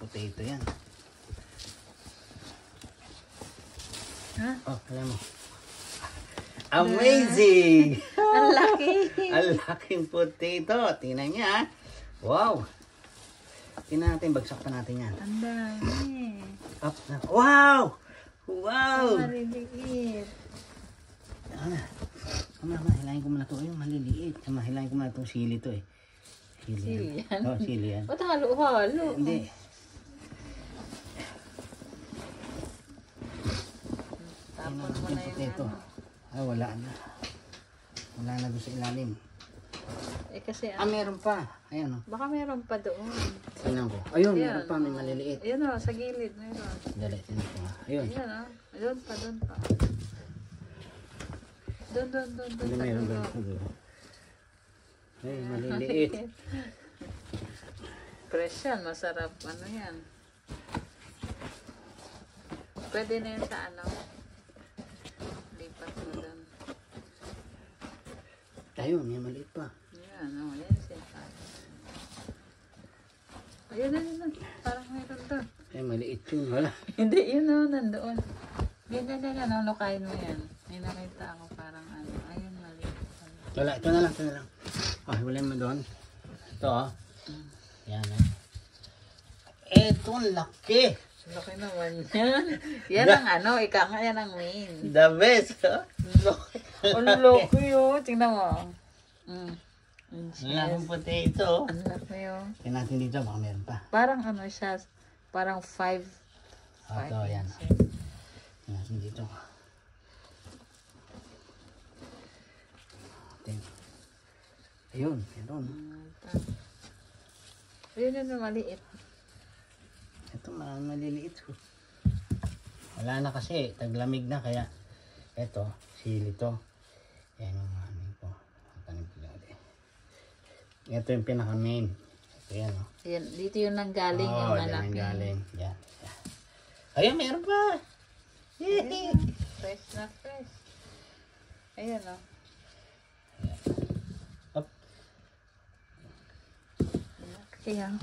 potato yan. Ha? Oh, alam mo. Amazing! Ang laki. Ang laking potato. Tingnan niya. Wow! Tingnan natin, bagsak pa natin yan. Ang dami. Up na. Wow! Wow! Ang maliliit. Mama, hilahin ko muna ito. Ayun, maliliit. Hilahin ko muna itong sili to eh. Sili yan? Oo, sili yan. Ba't halo-halo? Hindi. Tapon mo na yung Potato. Ah, wala na. Wala na doon sa ilalim. Eh kasi, Meron pa. Ayan o. baka meron pa doon. Tingnan ko. Ayun, Ayan. meron pa. May maliliit. Ayan o, sa gilid meron. Dali, tingnan ko nga. Ayun. Ayan o, doon pa, doon pa. Doon Hindi pa, meron doon. doon. Ay, maliliit. Fresh yan, masarap. Ano yan? Pwede na yun sa ano? Lipat mo doon. Ayun, may maliit pa. Yan, o, yan siya. Ayun na, parang meron doon. Ay, maliit yun. Wala. Hindi, yun o, nandoon. Ganyan, ano, lukain mo yan. May nakita ako parang ano. Ayun, maliit. Wala, ito na lang, ito na lang. Oh, wala mo doon. Ito oh. Yan oh. Ito, ang laki. Laki naman yan. Yan ang ano, ika nga yan ang main. The best. Oh. Ang laki yun. Tingnan mo. Ang laking potato. Ang laki yun. Tingnan natin dito, baka meron pa. Parang ano siya, parang 5. Ito, yan. Tingnan natin dito. Ayun, meron. Ayun yun, maliit. Ito, maliliit. Wala na kasi, taglamig na, kaya ito, sili to. Yan yung ano ko. Ito yung pinaka-main. Ito yan, oh. Ayan, dito yung nanggaling yung dyan malaki. nanggaling. Yan. Ayun, meron pa. Yay! Fresh na fresh. Ayan o. Up. Laki yan.